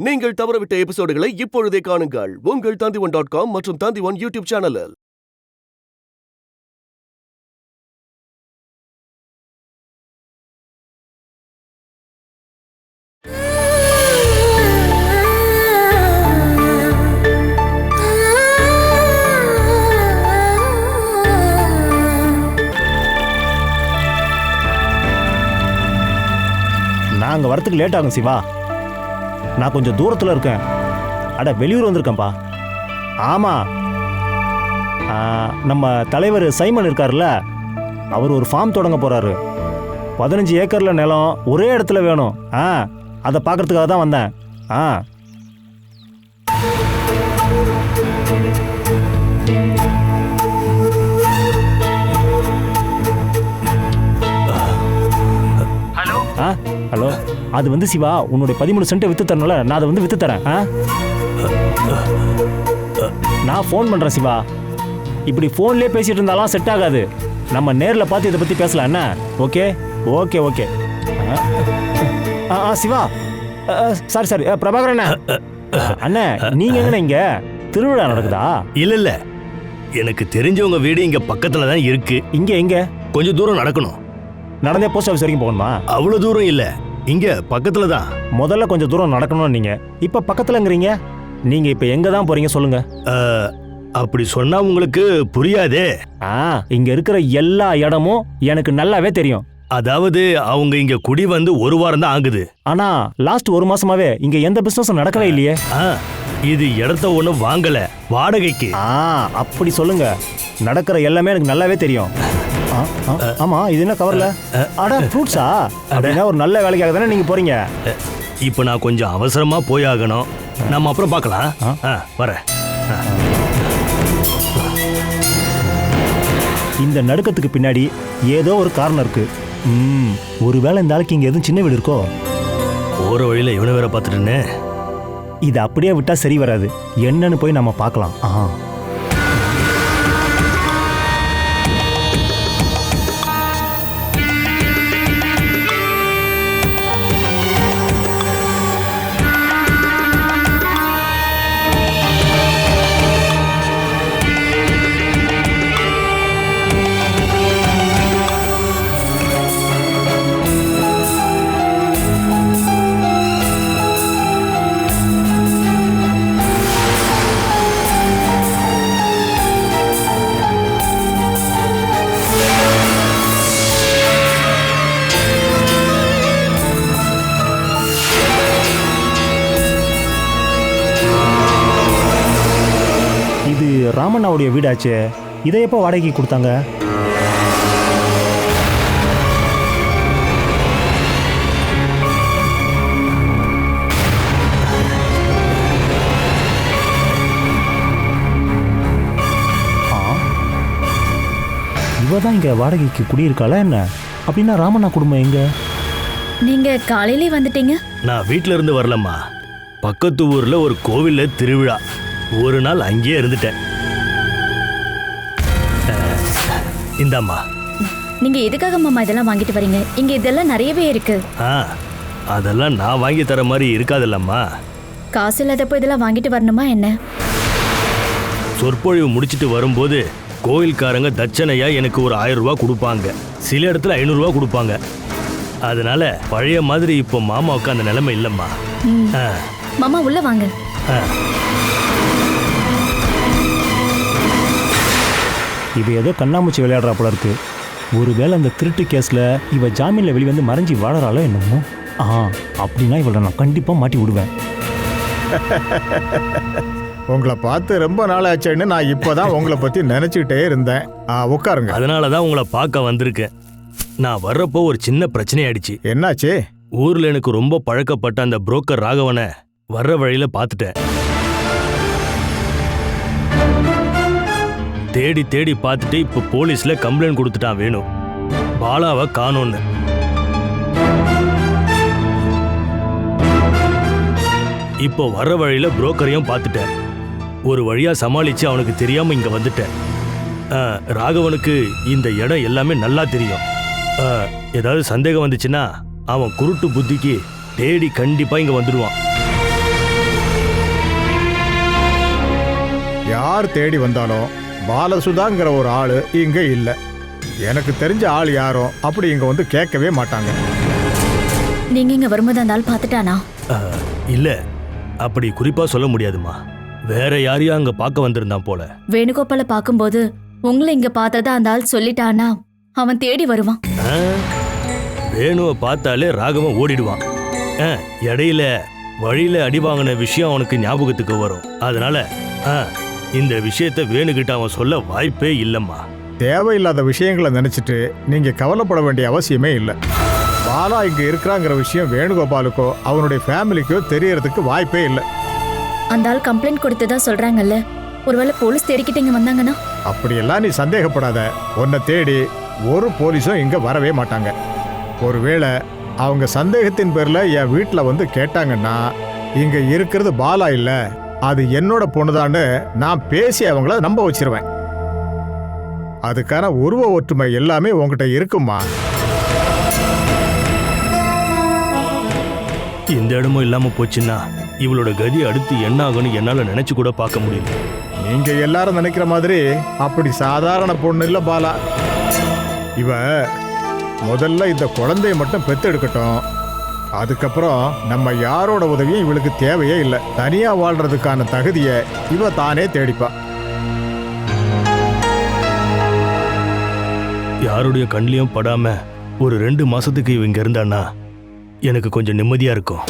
நீங்கள் தவறவிட்ட எபிசோடுகளை இப்பொழுதே காணுங்கள் உங்கள் Tandivan.com மற்றும் Tandivan யூடியூப் சேனலில். நான் அங்கே வரத்துக்கு லேட் ஆகும் சிவா. நான் கொஞ்சம் தூரத்தில் இருக்கேன். அட வெளியூர் வந்திருக்கேன்ப்பா. ஆமாம், நம்ம தலைவர் சைமன் இருக்கார்ல, அவர் ஒரு ஃபார்ம் தொடங்க போகிறாரு. 15 ஏக்கரில் நிலம் ஒரே இடத்துல வேணும். அதை பார்க்கறதுக்காக தான் வந்தேன். ஹலோ, அது வந்து சிவா, உன்னுடைய 13 சென்ட்டை விற்று தரணும்ல, நான் அதை வந்து விற்று தரேன். நான் ஃபோன் பண்ணுறேன் சிவா. இப்படி ஃபோன்லேயே பேசிகிட்டு இருந்தாலும் செட் ஆகாது. நம்ம நேரில் பார்த்து இதை பற்றி பேசலாம் என்ன? Okay okay okay. Siva, sorry Prabhakaran அண்ணே, நீங்கள் எங்கண்ணே? இங்கே திருவிழா நடக்குதா? இல்லை, எனக்கு தெரிஞ்சவங்க வீடு இங்கே பக்கத்தில் தான் இருக்கு. இங்கே கொஞ்சம் தூரம் நடக்கணும். நடந்தே போஸ்ட் ஆஃபீஸ் வரைக்கும் போகணுமா? அவ்வளோ தூரம் இல்லை, இங்கே பக்கத்தில் தான். முதல்ல கொஞ்சம் தூரம் நடக்கணும். நீங்கள் இப்போ பக்கத்துலங்கிறீங்க. நீங்கள் இப்போ எங்கே தான் போகிறீங்க சொல்லுங்க. அப்படி சொன்னா உங்களுக்கு புரியாதே. இங்கே இருக்கிற எல்லா இடமும் எனக்கு நல்லாவே தெரியும். அதாவது அவங்க இங்க குடி வந்து 1 வாரம் தான் ஆகுது. ஆனா லாஸ்ட் 1 மாசமாவே இங்க எந்த பிசினஸும் நடக்கவே இல்லையே. இது இடத்த ஒண்ணும் வாங்கல, வாடகைக்கு. அப்படி சொல்லுங்க. நடக்கிற எல்லாமே எனக்கு நல்லாவே தெரியும். ஆமா, இது என்ன கவர்ல? அட ஃப்ரூட்ஸா? அப்படின்னா ஒரு நல்ல வேலைக்காக தானே நீங்க போறீங்க. இப்போ நான் கொஞ்சம் அவசரமா போய் ஆகணும். நம்ம அப்புறம் பார்க்கலாம். வரேன். இந்த நடுக்கத்துக்கு பின்னாடி ஏதோ ஒரு காரணம் இருக்கு. ஒருவேளை இந்த ஆளுக்கு இங்க எதுவும் சின்ன வீடு இருக்கோ? போற வழியில இவனை வேற பார்த்துட்டுன்னு இது அப்படியே விட்டா சரி வராது. என்னன்னு போய் நம்ம பார்க்கலாம். ராமண்ணாவுடைய வீடாச்சு. இதை எப்போ வாடகைக்கு கொடுத்தாங்க? இவதான் இங்க வாடகைக்கு குடியிருக்காளா என்ன? அப்படின்னா ராமண்ணா குடும்பம் எங்க? நீங்க காலையிலே வந்துட்டீங்க? நான் வீட்டுல இருந்து வரலம்மா. பக்கத்து ஊர்ல ஒரு கோவில்ல திருவிழா. ஒரு நாள் அங்கேயே இருந்துட்டேன். இந்தாம்மா. நீங்க எதுக்காக மாமா இதெல்லாம் வாங்கிட்டு வரீங்க? இங்க இதெல்லாம் நிறையவே இருக்கு. அதெல்லாம் நான் வாங்கி தர மாதிரி இருக்காதுல்லம்மா. காசு இல்லாதப்போ இதெல்லாம் வாங்கிட்டு வரணுமா என்ன? சொற்பொழிவு முடிச்சிட்டு வரும்போது கோயில்காரங்க தட்சணையா எனக்கு ஒரு 1000 ரூபா கொடுப்பாங்க. சில இடத்துல 500 ரூபா கொடுப்பாங்க. அதனால பழைய மாதிரி இப்போ மாமாவுக்கு அந்த நிலைமை இல்லம்மா. மாமா உள்ள வாங்க. இவ ஏதோ கண்ணாமூச்சி விளையாடுறா போல இருக்கு. ஒருவேளை அந்த திருட்டு கேஸ்ல இவ ஜாமீன்ல வெளிவந்து மறைஞ்சி வாழறாளோ என்னமோ. அப்படின்னா இவளை நான் கண்டிப்பா மாட்டி விடுவேன். உங்களை பார்த்து ரொம்ப நாள் ஆச்சுன்னு நான் இப்போதான் உங்களை பத்தி நினைச்சுக்கிட்டே இருந்தேன். உட்காருங்க. அதனாலதான் உங்களை பார்க்க வந்திருக்கேன். நான் வர்றப்போ ஒரு சின்ன பிரச்சனை ஆயிடுச்சு. என்னாச்சு? ஊர்ல எனக்கு ரொம்ப பழக்கப்பட்ட அந்த புரோக்கர் ராகவனை வர்ற வழியில பார்த்துட்டேன். தேடி தேடி பார்த்துட்டு இப்ப போலீஸ்ல கம்ப்ளைண்ட் கொடுத்துட்டான். வேணும் பாலாவை காணோன்னு. இப்போ வர்ற வழியில புரோக்கரையும் பார்த்துட்டேன். ஒரு வழியா சமாளிச்சு அவனுக்கு தெரியாம இங்க வந்துட்டேன். ராகவனுக்கு இந்த இடம் எல்லாமே நல்லா தெரியும். ஏதாவது சந்தேகம் வந்துச்சுன்னா அவன் குருட்டு புத்திக்கு தேடி கண்டிப்பா இங்க வந்துடுவான். யார் தேடி வந்தாலும் பாலசுதாங்கிற ஒரு ஆளு இங்க இல்ல. எனக்கு தெரிஞ்ச ஆள் யாரும் அப்படி இங்க வந்து கேட்கவே மாட்டாங்க. நீங்க இங்க வரும்போது அந்த ஆள் பார்த்துட்டானா? இல்ல, அப்படி குறிப்பா சொல்ல முடியாதுமா. வேற யாரையும் அங்க பார்க்க வந்திருந்தான் போல. வேணுகோபால பார்க்கும்போது உங்களை இங்க பார்த்ததா அந்த ஆள் சொல்லிட்டானா அவன் தேடி வருவான். வேணுவை பார்த்தாலே ராகவன் ஓடிடுவான். இடையில வழியில அடி வாங்கின விஷயம் அவனுக்கு ஞாபகத்துக்கு வரும். அதனால இந்த விஷயத்த வேணுகிட்ட அவன் சொல்ல வாய்ப்பே இல்லம்மா. தேவையில்லாத விஷயங்களை நினைச்சிட்டு நீங்க கவலைப்பட வேண்டிய அவசியமே இல்லை. பாலா இங்க இருக்கிறாங்கிற விஷயம் வேணுகோபாலுக்கோ அவனுடைய ஃபேமிலிக்கோ தெரியறதுக்கு வாய்ப்பே இல்லை. அந்த ஆள் கம்ப்ளைண்ட் கொடுத்ததா சொல்றாங்கல்ல, ஒருவேளை போலீஸ் தேடிக்கிட்டு இங்க வந்தாங்கன்னா? அப்படியெல்லாம் நீ சந்தேகப்படாத. உன்னை தேடி ஒரு போலீஸும் இங்க வரவே மாட்டாங்க. ஒருவேளை அவங்க சந்தேகத்தின் பேர்ல என் வீட்டில் வந்து கேட்டாங்கன்னா இங்க இருக்கிறது பாலா இல்ல, அது என்னோட பொண்ணுதான்னு நான் பேசி அவங்கள நம்ப வச்சிருவேன். அதுக்கான உருவ ஒற்றுமை எல்லாமே உங்ககிட்ட இருக்குமா? இந்த இடமும் இல்லாம போச்சுன்னா இவளோட கதி அடுத்து என்ன ஆகும்னு என்னால நினைச்சு கூட பார்க்க முடியல. நீங்க எல்லாரும் நினைக்கிற மாதிரி அப்படி சாதாரண பொண்ணு இல்ல பாலா. இவ முதல்ல இந்த குழந்தைய மட்டும் பெத்தெடுக்கட்டும். அதுக்கப்புறம் நம்ம யாரோட உதவியும் இவளுக்கு தேவையே இல்லை. தனியா வாழ்றதுக்கான தகுதியை இவ தானே தேடிப்பா. யாருடைய கண்ணிலையும் படாம ஒரு 2 மாசத்துக்கு இவ இங்க இருந்தான்னா எனக்கு கொஞ்சம் நிம்மதியா இருக்கும்.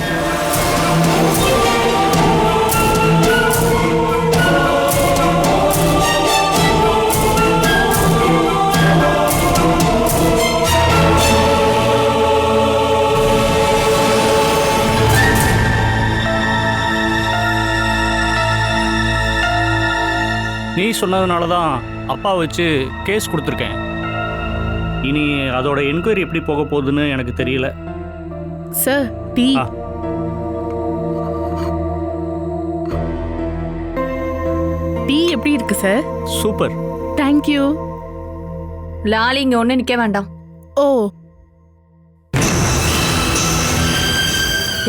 நீ சொன்னதுனால தான் அப்பா வச்சு கேஸ் கொடுத்துருக்கேன். இனி அதோட என்கொயரி எப்படி போக போகுதுன்னு எனக்கு தெரியல. Sir tea. டீ எப்படி இருக்கு சார்? சூப்பர். தேங்க்யூ. லாலி இங்க ஒண்ணு நிக்க வேண்டாம். ஓ,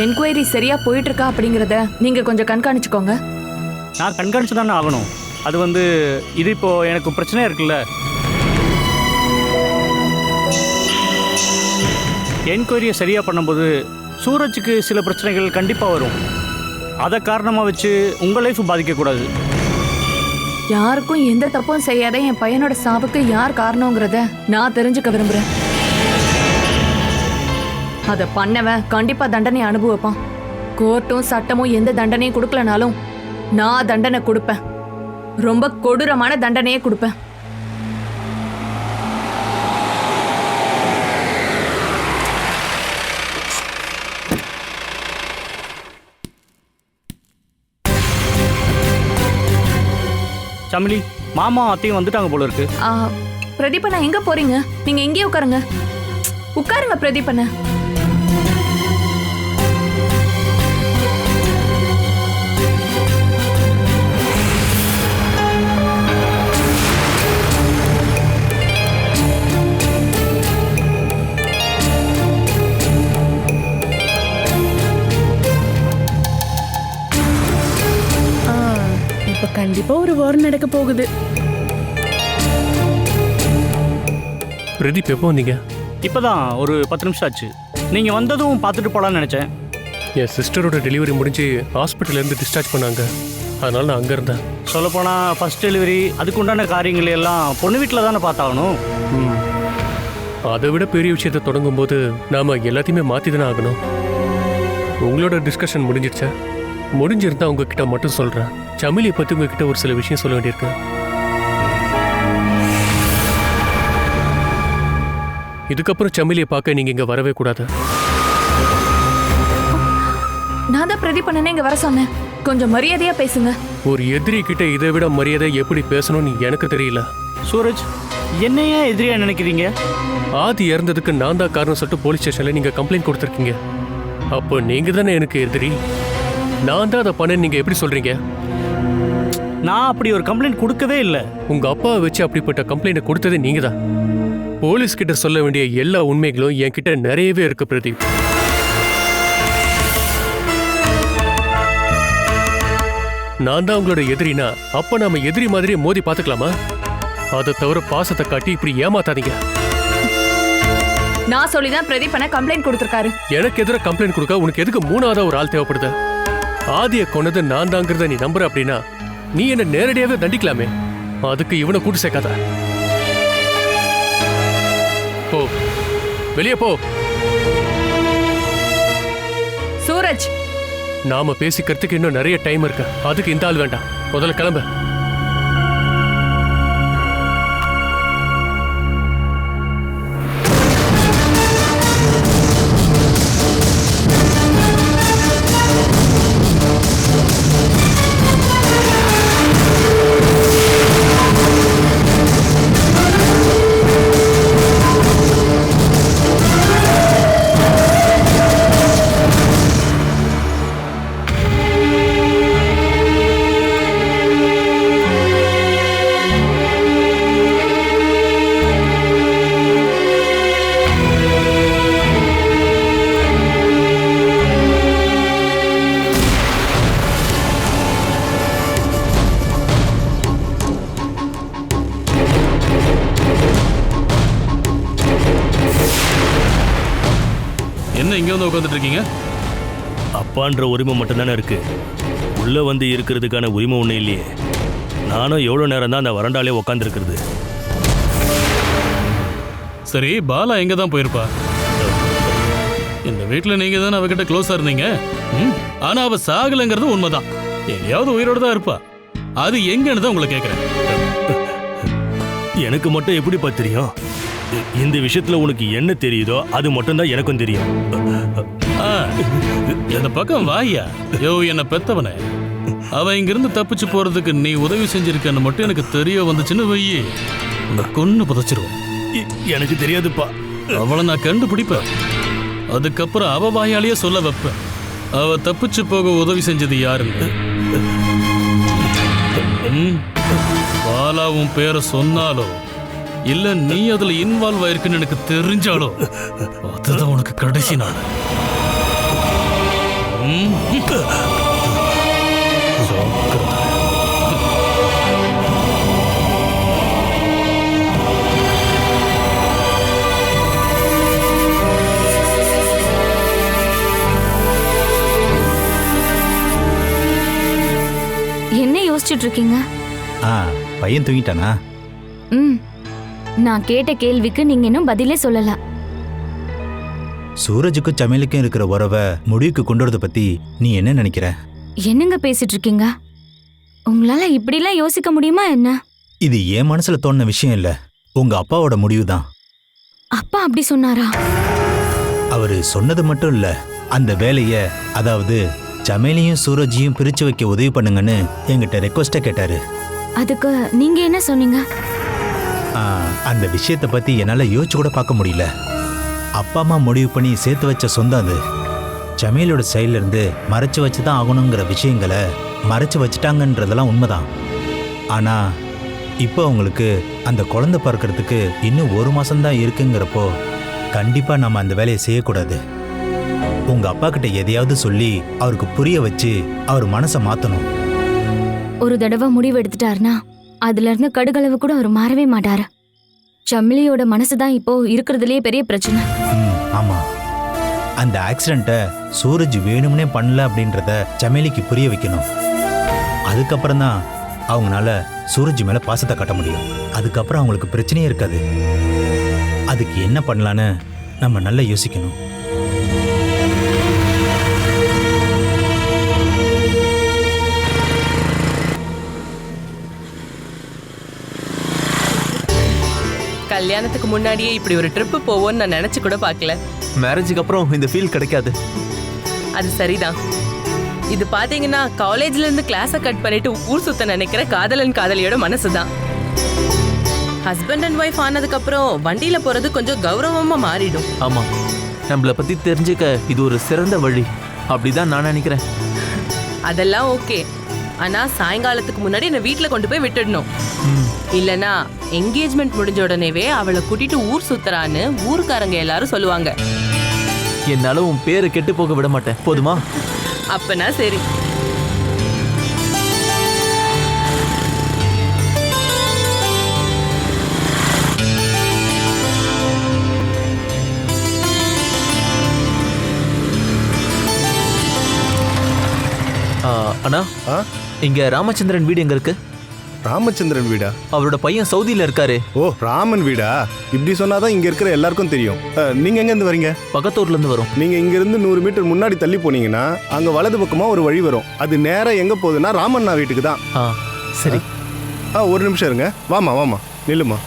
என்கொயரி சரியா போயிட்டு இருக்கா அப்படிங்கறத நீங்க கொஞ்சம் கண்காணிச்சுக்கோங்க. நான் கண்காணிச்சு தானே ஆகணும். அது இது இப்போ எனக்கு பிரச்சனையா இருக்குல்ல. என்கொயரியை சரியா பண்ணும்போது சூரஜுக்கு சில பிரச்சனைகள் கண்டிப்பாக வரும். அதை காரணமாக வச்சு உங்கள் லைஃப் பாதிக்கக்கூடாது. யாருக்கும் எந்த தப்பும் செய்யாத என் பையனோட சாவுக்கு யார் காரணங்கிறத நான் தெரிஞ்சுக்க விரும்புறேன். அதை பண்ணவன் கண்டிப்பா தண்டனை அனுபவிப்பான். கோர்ட்டும் சட்டமும் எந்த தண்டனையும் கொடுக்கலனாலும் நான் தண்டனை கொடுப்பேன். ரொம்ப கொடூரமான தண்டனையே கொடுப்பேன். சமிலி, மாமா அத்தையும் வந்துட்டாங்க போல இருக்கு. பிரதீபண்ணா எங்க போறீங்க? நீங்க எங்கேயே உட்காருங்க. உட்காருங்க பிரதீபண்ணா. இப்ப கண்டிப்பா ஒரு வாரம் நடக்க போகுது. பிரதீப் எப்போ வந்தீங்க? இப்போதான் ஒரு 10 நிமிஷம் ஆச்சு. நீங்கள் வந்ததும் பார்த்துட்டு போகலான்னு நினச்சேன். என் சிஸ்டரோட டெலிவரி முடிஞ்சு ஹாஸ்பிட்டல்லேருந்து டிஸ்சார்ஜ் பண்ணாங்க. அதனால நான் அங்கே இருந்தேன். சொல்லப்போனால் ஃபர்ஸ்ட் டெலிவரி அதுக்கு உண்டான காரியங்கள் எல்லாம் பொண்ணு வீட்டில் தானே பார்த்தாகணும். அதை விட பெரிய விஷயத்தை தொடங்கும் போது நாம் எல்லாத்தையுமே மாற்றி தானே ஆகணும். உங்களோட டிஸ்கஷன் முடிஞ்சிடுச்சா? முடிஞ்சிருந்தா உங்ககிட்ட மட்டும் சொல்கிறேன். சமிலியை பற்றி உங்ககிட்ட ஒரு சில விஷயம் சொல்ல வேண்டியிருக்கு. இதுக்கப்புறம் சமிலியை பார்க்க நீங்கள் இங்கே வரவே கூடாது. நான் தான் பிரதீப் அண்ணனே இங்க வர சொன்னேன். கொஞ்சம் மரியாதையா பேசுங்க. ஒரு எதிரி கிட்ட இதை விட மரியாதை எப்படி பேசணும்னு எனக்கு தெரியல. சூரஜ், என்னையே எதிரியா நினைக்கிறீங்க? ஆதி இறந்ததுக்கு நான் தான் காரணம் சொல்லிட்டு போலீஸ் ஸ்டேஷன்ல நீங்க கம்ப்ளைண்ட் கொடுத்துருக்கீங்க. அப்போ நீங்க தானே எனக்கு எதிரி. நான் தான் அதை பண்ண நீங்க எப்படி சொல்றீங்க? நான் அப்படி ஒரு கம்ப்ளைண்ட் கொடுக்கவே இல்லை. உங்க அப்பாவை வச்சு அப்படிப்பட்ட கம்ப்ளைண்ட் கொடுத்ததே நீங்க தான். போலீஸ் கிட்ட சொல்ல வேண்டிய எல்லா உண்மைகளும் என்கிட்ட நிறையவே இருக்கு பிரதீப். நான் தான் உங்களோட எதிரினா அப்ப நாம எதிரி மாதிரியே மோதி பாத்துக்கலாமா? அதை தவிர பாசத்தை காட்டி இப்படி ஏமாத்தாதீங்க. நான் சொல்லிதான் பிரதீப் பண்ண கம்ப்ளைண்ட் கொடுத்திருக்காரு. எனக்கு எதிராக கம்ப்ளைண்ட் கொடுக்க உனக்கு எதுக்கு மூணாவதா ஒரு ஆள் தேவைப்படுது? ஆதியை கொன்னது நான் தாங்கிறத நீ நம்புற அப்படின்னா நீ என்ன நேரடியாவே தண்டிக்கலாமே. அதுக்கு இவனை கூட்டு சேர்க்காத. போ, வெளியே போ. சூரஜ், நாம பேசிக்கிறதுக்கு இன்னும் நிறைய டைம் இருக்கு. அதுக்கு இந்த ஆள் வேண்டாம். முதல்ல கிளம்பு. என்ன இங்க வந்து உட்காந்துட்டு இருக்கீங்க? அப்பான்ற உரிமை மட்டும்தானே இருக்கு. உள்ள வந்து இருக்கிறதுக்கான உரிமை ஒன்றும் இல்லையே. நானும் எவ்வளோ நேரம் தான் அந்த வரண்டாலே உட்காந்துருக்கிறது. சரி, பாலா எங்க தான் போயிருப்பா? இந்த வீட்டில் நீங்க தானே அவகிட்ட க்ளோஸா இருந்தீங்க. ஆனா அவ சாகலைங்கிறது உண்மைதான். எங்கேயாவது உயிரோடு தான் இருப்பா. அது எங்கன்னு தான் உங்களை கேட்குறேன். எனக்கு மட்டும் எப்படிப்பா தெரியும்? இந்த விஷயத்துல உனக்கு என்ன தெரியுதோ அது மட்டும்தான் எனக்கும் தெரியும். இந்த பக்கம் வாயா. யோ, என்ன பெத்தவனே, அவ இங்கிருந்து தப்பிச்சு போறதுக்கு நீ உதவி செஞ்சிருக்கன்னு மட்டும் எனக்கு தெரிய வந்துச்சுன்னு வையே, உன்னை கொன்னு புதைச்சிருவோம். எனக்கு தெரியாதுப்பா. அவளை நான் கண்டுபிடிப்பேன். அதுக்கப்புறம் அவ வாயாலேயே சொல்ல வைப்பேன் அவ தப்பிச்சு போக உதவி செஞ்சது யாருன்னு. பாலாவும் பேரை சொன்னாலோ இல்ல நீ அதுல இன்வால்வ் ஆயிருக்குன்னு எனக்கு தெரிஞ்சாலோ அதுதான் உனக்கு கடைசி நாள். என்ன யோசிச்சுட்டு இருக்கீங்க? பையன் தூங்கிட்டானா? நான் கேட்ட கேள்விக்கு நீங்க இன்னும் பதிலே சொல்லல. சூரஜுக்கும் சமையலுக்கும் இருக்கிற உறவை முடிவுக்கு கொண்டு வரத பத்தி நீ என்ன நினைக்கிற? என்னங்க பேசிட்டு இருக்கீங்க? உங்களால இப்படிலாம் யோசிக்க முடியுமா என்ன? இது என் மனசுல தோணுன விஷயம் இல்ல, உங்க அப்பாவோட முடிவுதான். அப்பா அப்படி சொன்னாரா? அவரு சொன்னது மட்டும் இல்ல, அந்த வேலைய, அதாவது சமையலையும் சூரஜையும் பிரிச்சு வைக்க உதவி பண்ணுங்கன்னு என்கிட்ட ரெக்வஸ்ட கேட்டாரு. அதுக்கு நீங்க என்ன சொன்னீங்க? அந்த விஷயத்தை பத்தி என்னால யோசிச்சு கூட பார்க்க முடியல. அப்பா அம்மா முடிவு பண்ணி சேர்த்து வச்ச சொந்தம் அது. சமையலோட சைட்ல இருந்து மறைச்சு வச்சுதான் ஆகணுங்கிற விஷயங்களை மறைச்சு வச்சுட்டாங்கன்றதெல்லாம் உண்மைதான். ஆனா இப்போ அவங்களுக்கு அந்த குழந்தை பிறக்கிறதுக்கு இன்னும் 1 மாசம்தான் இருக்குங்கிறப்போ கண்டிப்பா நம்ம அந்த வேலையை செய்யக்கூடாது. உங்க அப்பா கிட்ட எதையாவது சொல்லி அவருக்கு புரிய வச்சு அவர் மனசை மாத்தணும். ஒரு தடவை முடிவு எடுத்துட்டாருன்னா அதுல இருந்து கடுகளவு கூட அவர் மாறவே மாட்டாரு. சமிலியோட மனசுதான் இப்போ இருக்கிறதுலயே பெரிய பிரச்சனை. ஆமா, அந்த ஆக்சிடென்ட்டை சூரஜ் வேணும்னே பண்ணல அப்படின்றத சமையலிக்கு புரிய வைக்கணும். அதுக்கப்புறம் தான் அவங்களால சூரஜ் மேல பாசத்தை காட்ட முடியும். அதுக்கப்புறம் அவங்களுக்கு பிரச்சனையே இருக்காது. அதுக்கு என்ன பண்ணலான்னு நம்ம நல்லா யோசிக்கணும். கல்யாணத்துக்கு முன்னாடியே இப்படி ஒரு ட்ரிப் போவோன்னு நான் நினைச்சு கூட பார்க்கல. மேரேஜுக்கு அப்புறம் இந்த ஃபீல் கிடைக்காது. அது சரிதான். இது பாத்தீங்கன்னா காலேஜ்ல இருந்து கிளாஸை கட் பண்ணிட்டு ஊர் சுத்த நினைக்கிற காதலன் காதலியோட மனசுதான். ஹஸ்பண்ட் அண்ட் ஒய்ஃப் ஆனதுக்கு அப்புறம் வண்டியில போறது கொஞ்சம் கௌரவமா மாறிடும். ஆமா, நம்மளை பத்தி தெரிஞ்சுக்க இது ஒரு சிறந்த வழி. அப்படிதான் நான் நினைக்கிறேன். அதெல்லாம் ஓகே. ஆனா சாயங்காலத்துக்கு முன்னாடி என்ன வீட்டுல கொண்டு போய் விட்டுடணும். இல்லனா என்கேஜ்மெண்ட் முடிஞ்ச உடனேவே அவளை கூட்டிட்டு ஊர் சுத்துறான்னு ஊருக்காரங்க எல்லாரும் சொல்லுவாங்க. என்னால உன் பேரை கெட்டு போக விட மாட்டேன், போதுமா? அப்பனா சரி. அண்ணா இங்க ராமச்சந்திரன் வீடு எங்க இருக்கு? ராமச்சந்திரன் வீடா? அவரோட பையன் சவுதியில இருக்காரு. ஓ, ராமன் வீடா? இப்படி சொன்னாதான் இங்க இருக்கிற எல்லாருக்கும் தெரியும். நீங்க எங்க இருந்து வரீங்க? பக்கத்தூர்ல இருந்து வரும். நீங்க இங்க இருந்து 100 மீட்டர் முன்னாடி தள்ளி போனீங்கன்னா அங்க வலது பக்கமா ஒரு வழி வரும். அது நேரா எங்க போகுதுன்னா ராமண்ணா வீட்டுக்கு தான். சரி. ஒரு நிமிஷம் இருங்க. வாமா நில்லுமா.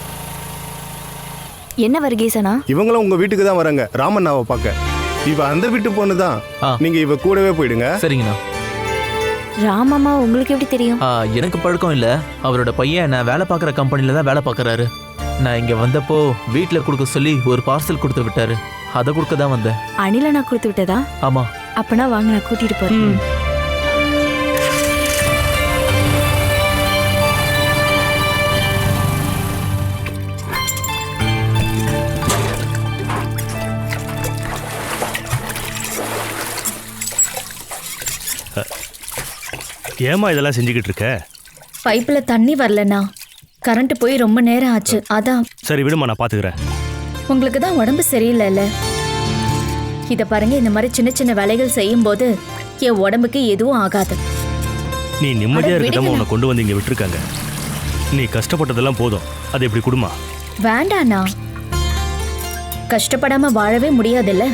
என்ன வருகீசனா? இவங்களும் உங்க வீட்டுக்கு தான் வராங்க ராமண்ணாவை பார்க்க. இவ அந்த வீட்டு பொண்ணுதான். நீங்க இவ கூடவே போயிடுங்க. சரிங்கண்ணா. ராமம்மா உங்களுக்கு எப்படி தெரியும்? எனக்கு பழக்கம் இல்ல. அவரோட பையன் நான் வேலை பார்க்குற கம்பெனில தான் வேலை பார்க்கறாரு. நான் இங்க வந்தப்போ வீட்டுல கொடுக்க சொல்லி ஒரு பார்சல் கொடுத்து விட்டாரு. அதை கொடுக்க தான் வந்தேன். அனில நான் கொடுத்து விட்டதா? ஆமா. அப்பனா வாங்க, நான் கூட்டிட்டு போறேன். ஏமா இதெல்லாம் செஞ்சுக்கிட்டு இருக்க? பைப்ல தண்ணி வரலண்ணா. கரண்ட் போய் ரொம்ப நேரம் ஆச்சு, அதான். சரி விடுமா, நான் பாத்துக்கிறேன். உங்களுக்கு தான் உடம்பு சரியில்லைல்ல. இத பாருங்க, இந்த மாதிரி சின்ன சின்ன வேலைகள் செய்யும் போது என் உடம்புக்கு எதுவும் ஆகாது. நீ நிம்மதியா இருக்கதாம உன்னை கொண்டு வந்து இங்க விட்டுருக்காங்க. நீ கஷ்டப்பட்டதெல்லாம் போதும், அது எப்படி குடுமா? வேண்டாண்ணா, கஷ்டப்படாம வாழவே முடியாதுல்ல.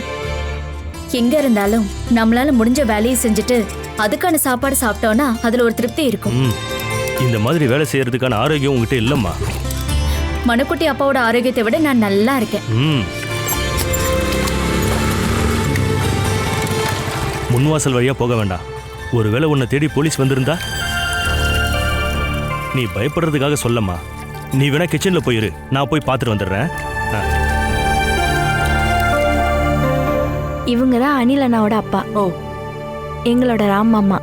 எங்க இருந்தாலும் நம்மளால முடிஞ்ச வேலையை செஞ்சுட்டு அதுக்கான சாப்பாடு சாப்பிட்டோம்னா அதுல ஒரு திருப்தி இருக்கும். இந்த மாதிரி வேலை செய்யறதுக்கான ஆரோக்கியம் உங்ககிட்ட இல்லம்மா. மனுக்குட்டி அப்பாவோட ஆரோக்கியத்தை விட நான் நல்லா இருக்கேன். முன்வாசல் வழியா போக வேண்டாம். ஒருவேளை உன்னை தேடி போலீஸ் வந்திருந்தா? நீ பயப்படுறதுக்காக சொல்லம்மா. நீ வேணா கிச்சன்ல போயிரு, நான் போய் பார்த்துட்டு வந்துடுறேன். இவங்கதான் அனில் அண்ணாவோட அப்பா. எங்களோட ராமம்மா.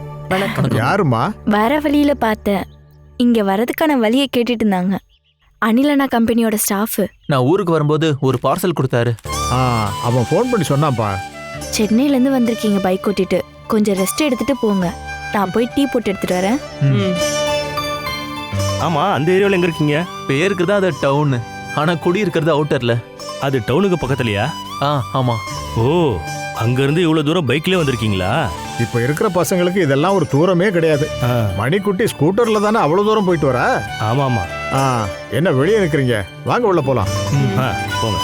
யாருமா? வர வழியில பார்த்தேன். இங்க வரதுக்கான வழியை கேட்டுட்டு இருந்தாங்க. அனில் அண்ணா கம்பெனியோட ஸ்டாஃப். நான் ஊருக்கு வரும்போது ஒரு பார்சல் கொடுத்தாரு. அவன் ஃபோன் பண்ணி சொன்னாப்பா. சென்னையில இருந்து வந்திருக்கீங்க பைக் ஓட்டிட்டு, கொஞ்சம் ரெஸ்ட் எடுத்துட்டு போங்க. நான் போய் டீ போட்டு எடுத்துட்டு வரேன். ஆமா, அந்த ஏரியாவில் எங்க இருக்கீங்க? பேருக்கு தான் அது டவுன், ஆனா குடி இருக்கிறது அவுட்டர்ல. அது டவுனுக்கு பக்கத்துலயா? ஆமா. ஓ, அங்க இருந்து இவ்வளவு தூரம் பைக்லயே வந்திருக்கீங்களா? இப்ப இருக்கிற பசங்களுக்கு இதெல்லாம் ஒரு தூரமே கிடையாது. மணிக்குட்டி ஸ்கூட்டர்ல தானே அவ்வளவு தூரம் போயிட்டு வர. ஆமாமா. என்ன வெளியே நிக்கிறீங்க? வாங்க உள்ள போலாம். போங்க.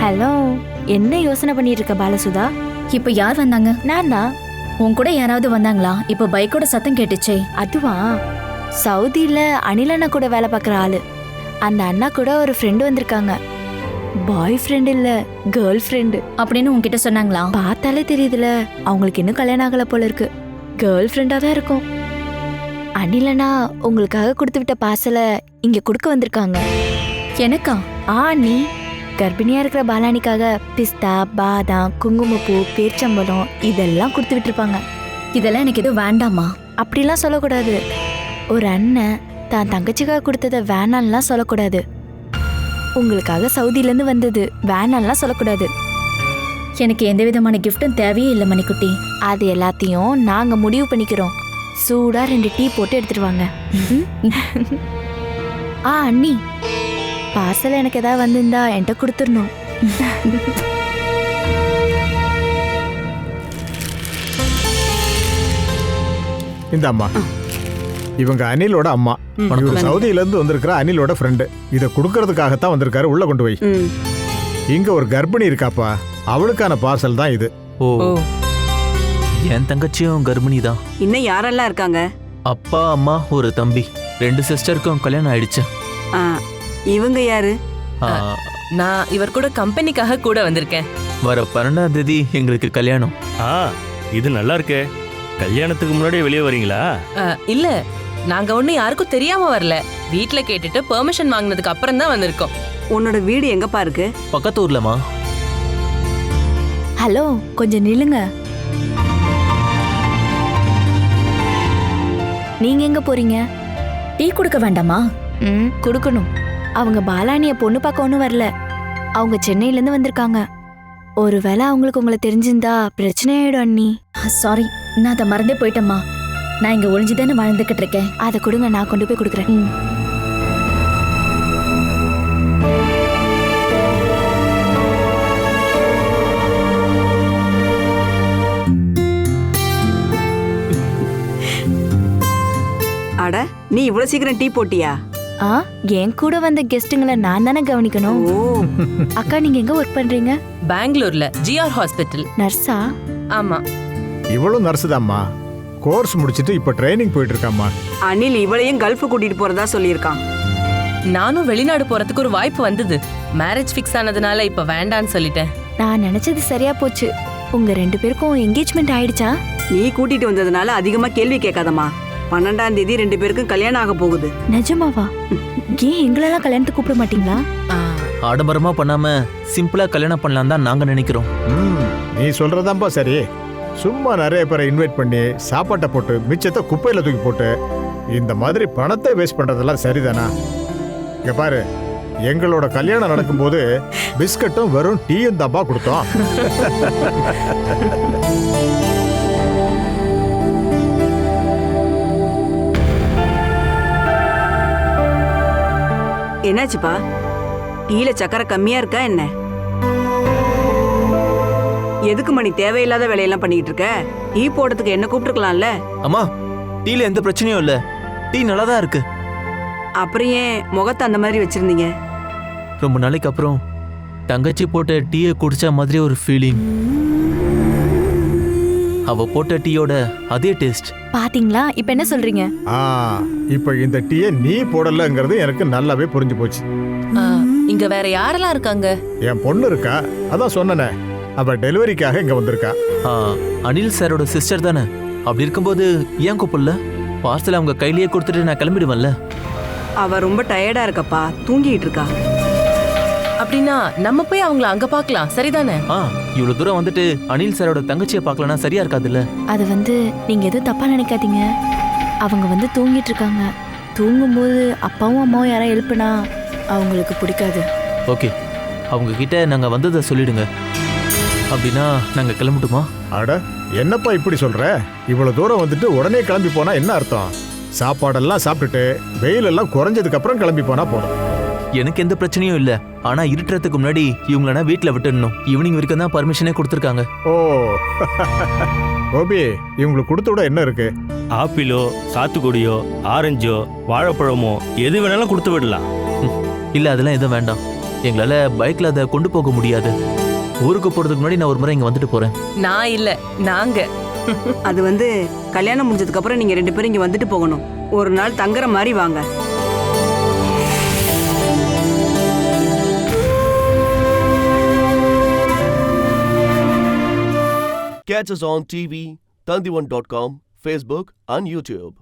ஹலோ, என்ன யோசனை பண்ணிட்டு இருக்க பாலசுதா? இப்ப யார் வந்தாங்க? நானா? உன் கூட யாராவது வந்தாங்களா? இப்ப பைக்கோட சத்தம் கேட்டுச்சே. அதுவா? சவுதியில அனில் அண்ணா கூட வேலை பார்க்குற ஆளு. அந்த அண்ணா கூட ஒரு ஃப்ரெண்டு வந்திருக்காங்க. பாய் ஃப்ரெண்ட் இல்ல, கேர்ள் ஃப்ரெண்டு அப்படின்னு உன்கிட்ட சொன்னாங்களா? பார்த்தாலே தெரியுதுல, அவங்களுக்கு இன்னும் கல்யாணம் ஆகல போல இருக்கு. கேர்ள் ஃப்ரெண்டா தான் இருக்கும். அனில் அண்ணா உங்களுக்காக கொடுத்து விட்ட பார்சலை இங்க கொடுக்க வந்திருக்காங்க. எனக்கா? நீ கர்ப்பிணியா இருக்கிற பாலானிக்காக பிஸ்தா, பாதாம், குங்குமப்பூ, பேர்ச்சம்பழம் இதெல்லாம் கொடுத்து விட்டுருப்பாங்க. இதெல்லாம் எனக்கு எதுவும் வேண்டாமா? அப்படிலாம் சொல்லக்கூடாது. ஒரு அண்ணன் தான் தங்கச்சிக்காக கொடுத்ததை வேணான்லாம் சொல்லக்கூடாது. உங்களுக்காக சவுதியிலேருந்து வந்தது வேணான்லாம் சொல்லக்கூடாது. எனக்கு எந்த விதமான கிஃப்டும் தேவையே இல்லை மணிக்குட்டி. அது எல்லாத்தையும் நாங்க முடிவு பண்ணிக்கிறோம். சூடா 2 டீ போட்டு எடுத்துட்டு வாங்க. அண்ணி, பார்சல் எனக்கு ஏதாவது வந்திருந்தா என்கிட்ட கொடுத்துடணும். இந்த அம்மா இவங்க அனிலோட அம்மா. இவர் சவுதியில இருந்து வந்திருக்கிற அனிலோட ஃப்ரெண்டு. இதை கொடுக்கறதுக்காகத்தான் வந்திருக்காரு. உள்ள கொண்டு போய். இங்க ஒரு கர்ப்பிணி இருக்காப்பா, அவளுக்கான பார்சல் தான் இது. என் தங்கச்சியும் கர்ப்பிணி தான். இன்னும் யாரெல்லாம் இருக்காங்க? அப்பா, அம்மா, ஒரு தம்பி. 2 சிஸ்டருக்கும் கல்யாணம் ஆயிடுச்சு. இவங்க யாரு? நான் இவர் கூட கம்பெனிக்காக கூட வந்திருக்கேன். வர 12ஆம் தேதி எங்களுக்கு கல்யாணம். இது நல்லா இருக்கே. கல்யாணத்துக்கு முன்னாடியே வெளியே வரீங்களா? இல்ல, நாங்க ஒண்ணு யாருக்கும் தெரியாம வரல. வீட்ல கேட்டுட்டு பெர்மிஷன் வாங்கினதுக்கு அப்புறம் தான் வந்திருக்கோம். உன்னோட வீடு எங்கப்பா இருக்கு? பக்கத்தூர்லமா. ஹலோ, கொஞ்சம் நில்லுங்க. நீங்க எங்க போறீங்க? டீ கொடுக்க வேண்டாமா? கொடுக்கணும். அவங்க பாலானிய பொண்ணு பார்க்க ஒன்றும் வரல. அவங்க சென்னையிலேருந்து வந்திருக்காங்க. ஒருவேளை அவங்களுக்கு உங்களை தெரிஞ்சிருந்தா பிரச்சனை ஆயிடும் அண்ணி. சாரி, நான் அதை மறந்தே போயிட்டேம்மா. நான் இங்க ஒளிஞ்சுதானே வாழ்ந்துகிட்டு இருக்கேன். அதை கொடுங்க, நான் கொண்டு போய் கொடுக்குறேன். அட, நீ இவ்வளவு சீக்கிரம் டீ போட்டியா? என் கூட வந்த கெஸ்ட்டுங்களை நான் தானே கவனிக்கணும். அக்கா, நீங்க எங்க ஒர்க் பண்றீங்க? பெங்களூர்ல ஜிஆர் ஹாஸ்பிட்டல். நர்ஸா? ஆமா. இவளும் நர்ஸ் தான்மா. கோர்ஸ் முடிச்சிட்டு இப்ப ட்ரைனிங் போயிட்டு இருக்காம்மா. அனில் இவளையும் கல்ஃப் கூட்டிட்டு போறதா சொல்லியிருக்கான். நானும் வெளிநாடு போறதுக்கு ஒரு வாய்ப்பு வந்தது. மேரேஜ் ஃபிக்ஸ் ஆனதுனால இப்ப வேண்டான்னு சொல்லிட்டேன். நான் நினைச்சது சரியா போச்சு. உங்க 2 பேருக்கும் என்கேஜ்மெண்ட் ஆயிடுச்சா? நீ கூட்டிட்டு வந்ததுனால அதிகமா கேள்வி கேட்காதம்மா. 12ஆம் தேதி 2 பேருக்கும் கல்யாணம் ஆக போகுது. நிஜமாவா? ஏன் எங்களெல்லாம் கல்யாணத்துக்கு கூப்பிட மாட்டீங்களா? ஆடம்பரமா பண்ணாம சிம்பிளா கல்யாணம் பண்ணலாம் தான் நாங்க நினைக்கிறோம். நீ சொல்றதாம்பா சரி. சும்மா நிறைய பேரை இன்வைட் பண்ணி சாப்பாட்டை போட்டு மிச்சத்தை குப்பையில தூக்கி போட்டு இந்த மாதிரி பணத்தை வேஸ்ட் பண்றதெல்லாம் சரிதானா? இங்க பாரு, எங்களோட கல்யாணம் நடக்கும்போது பிஸ்கட்டும் வெறும் டீயும் தாப்பா கொடுத்தோம். என்னாச்சுப்பா? டீல சக்கரை கம்மியா இருக்கா என்ன? எதுக்கு மணி தேவையில்லாத வேலையெல்லாம் பண்ணிட்டு இருக்க? டீ போடுறதுக்கு என்ன கூப்பிட்டுருக்கலாம்ல? அம்மா, டீல எந்த பிரச்சனையும் இல்ல. டீ நல்லா தான் இருக்கு. அப்புறம் ஏன் முகத்தை அந்த மாதிரி வச்சிருந்தீங்க? ரொம்ப நாளைக்கு அப்புறம் தங்கச்சி போட்ட டீயை குடிச்ச மாதிரி ஒரு ஃபீலிங். அவ போட்ட டீயோட அதே டேஸ்ட். பாத்தீங்களா? இப்ப என்ன சொல்றீங்க? இப்ப இந்த டீயை நீ போடலங்கிறது எனக்கு நல்லாவே புரிஞ்சு போச்சு. இங்க வேற யாரெல்லாம் இருக்காங்க? என் பொண்ணு இருக்கா, அதான் சொன்னனே. அவ டெலிவரிக்காக இங்க வந்திருக்கா. அனில் சாரோட சிஸ்டர் தானே? அப்படி இருக்கும்போது ஏன் கூப்பிடல? பார்சல் அவங்க கையிலேயே கொடுத்துட்டு நான் கிளம்பிடுவேன்ல. அவ ரொம்ப டயர்டா இருக்கப்பா, தூங்கிட்டு இருக்கா. அப்படின்னா நம்ம போய் அவங்கள அங்க பார்க்கலாம், சரிதானே? இவ்வளவு தூரம் வந்துட்டு அனில் சாரோட தங்கச்சியை பார்க்கலனா சரியா இருக்காதுல்ல? அது நீங்க எதுவும் தப்பா நினைக்காதீங்க. அவங்க தூங்கிட்டு இருக்காங்க. தூங்கும்போது அப்பாவும் அம்மாவும் யாராவது எழுப்புனா அவங்களுக்கு பிடிக்காது. ஓகே, அவங்க கிட்ட நாங்க வந்ததை சொல்லிடுங்க. அப்படின்னா நாங்க கிளம்பட்டுமா? அட, என்னப்பா இப்படி சொல்ற? இவ்வளவு தூரம் வந்துட்டு உடனே கிளம்பி போனா என்ன அர்த்தம்? சாப்பாடெல்லாம் சாப்பிட்டுட்டு வெயிலெல்லாம் குறைஞ்சதுக்கு அப்புறம் கிளம்பி போனா போதும். எனக்கு எந்த பிரச்சனையும் இல்ல. ஆனா இருட்டுறதுக்கு முன்னாடி இவங்கள வீட்டுல விட்டுடணும். ஈவினிங் வரைக்கும் தான் பர்மிஷனே கொடுத்துருக்காங்க. ஓ கோபி, இவங்களுக்கு கொடுத்து விட என்ன இருக்கு? ஆப்பிளோ, சாத்துக்குடியோ, ஆரஞ்சோ, வாழைப்பழமோ எது வேணாலும் கொடுத்து விடலாம். இல்ல, அதெல்லாம் எதுவும் வேண்டாம். எங்களால பைக்ல அதை கொண்டு போக முடியாது. ஊருக்கு போறதுக்கு முன்னாடி நான் ஒரு முறை இங்க வந்துட்டு போறேன். நான் இல்ல, நாங்க. அது கல்யாணம் முடிஞ்சதுக்கு அப்புறம் நீங்க 2 பேரும் இங்க வந்துட்டு போகணும். ஒரு நாள் தங்குற மாதிரி வாங்க. Catch us on TV, Tandivan.com, Facebook and YouTube.